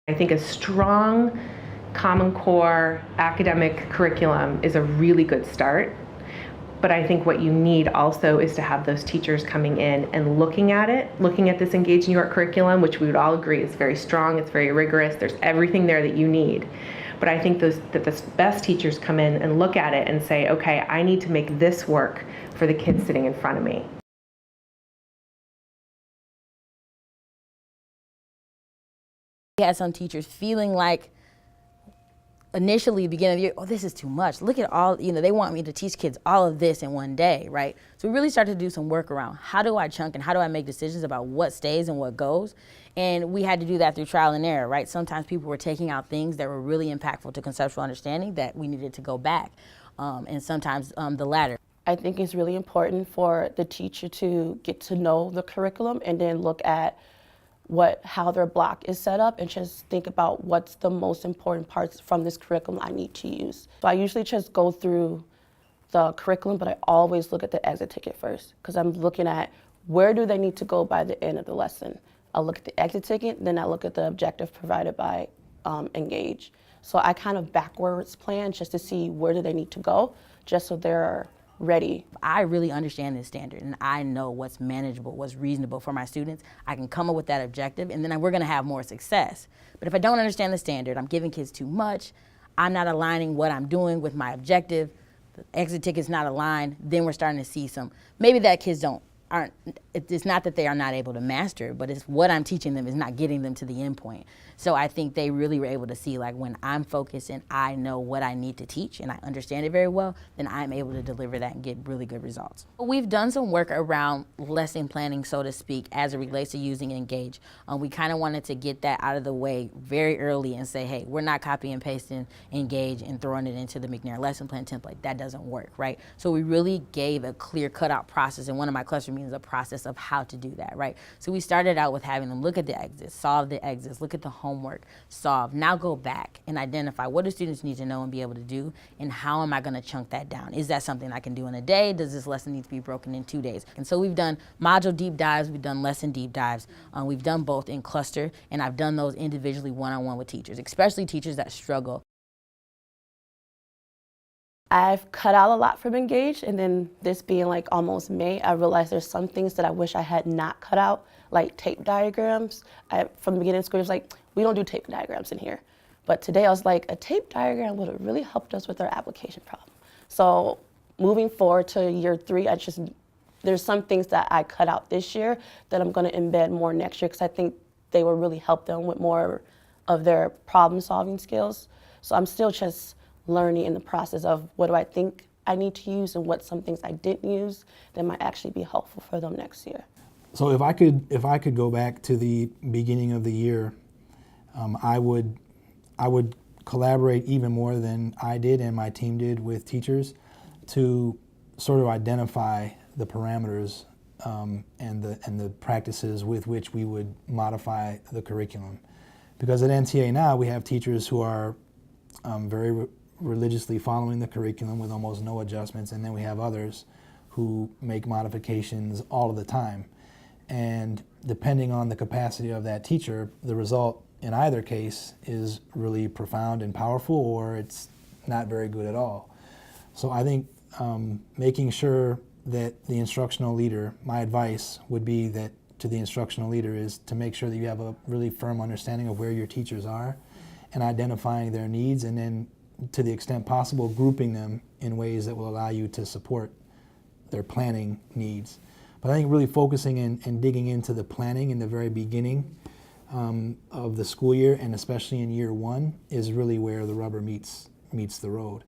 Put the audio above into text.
I think a strong Common Core academic curriculum is a really good start. But I think what you need also is to have those teachers coming in and looking at this EngageNY curriculum, which we would all agree is very strong, it's very rigorous, there's everything there that you need. But I think that the best teachers come in and look at it and say, okay, I need to make this work for the kids sitting in front of me. We had some teachers feeling like initially, beginning of the year, oh, this is too much. Look at all, they want me to teach kids all of this in one day, right? So we really started to do some work around how do I chunk and how do I make decisions about what stays and what goes? And we had to do that through trial and error, right? Sometimes people were taking out things that were really impactful to conceptual understanding that we needed to go back, and sometimes the latter. I think it's really important for the teacher to get to know the curriculum and then look at how their block is set up and just think about what's the most important parts from this curriculum I need to use. So I usually just go through the curriculum, but I always look at the exit ticket first because I'm looking at where do they need to go by the end of the lesson. I'll look at the exit ticket, then I look at the objective provided by Engage. So I kind of backwards plan just to see where do they need to go, just so they're ready. I really understand this standard and I know what's manageable, what's reasonable for my students. I can come up with that objective and then we're gonna have more success. But if I don't understand the standard, I'm giving kids too much, I'm not aligning what I'm doing with my objective, the exit ticket's not aligned, then we're starting to see maybe that kids it's not that they are not able to master, but it's what I'm teaching them is not getting them to the end point. So I think they really were able to see, like, when I'm focused and I know what I need to teach and I understand it very well, then I'm able to deliver that and get really good results. We've done some work around lesson planning, so to speak, as it relates to using Engage. We kind of wanted to get that out of the way very early and say, hey, we're not copy and pasting Engage and throwing it into the McNair lesson plan template. That doesn't work, right? So we really gave a clear cutout process, and one of my cluster meetings a process of how to do that, right? So we started out with having them look at the exits, solve the exits, look at the homework, solve. Now go back and identify what do students need to know and be able to do, and how am I going to chunk that down? Is that something I can do in a day? Does this lesson need to be broken in 2 days? And so we've done module deep dives, we've done lesson deep dives, we've done both in cluster, and I've done those individually one-on-one with teachers, especially teachers that struggle. I've cut out a lot from Engage, and then this being like almost May, I realized there's some things that I wish I had not cut out, like tape diagrams. From the beginning of school, it was like, we don't do tape diagrams in here. But today I was like, a tape diagram would have really helped us with our application problem. So moving forward to year 3, there's some things that I cut out this year that I'm gonna embed more next year because I think they will really help them with more of their problem solving skills. So I'm still just learning in the process of what do I think I need to use and what some things I didn't use that might actually be helpful for them next year. So if I could go back to the beginning of the year, I would collaborate even more than I did and my team did with teachers to sort of identify the parameters and the practices with which we would modify the curriculum. Because at NTA now we have teachers who are very religiously following the curriculum with almost no adjustments, and then we have others who make modifications all of the time. And depending on the capacity of that teacher, the result in either case is really profound and powerful, or it's not very good at all. So I think making sure that the instructional leader, my advice would be that to the instructional leader is to make sure that you have a really firm understanding of where your teachers are and identifying their needs, and then to the extent possible grouping them in ways that will allow you to support their planning needs. But I think really focusing and digging into the planning in the very beginning of the school year, and especially in year 1, is really where the rubber meets the road.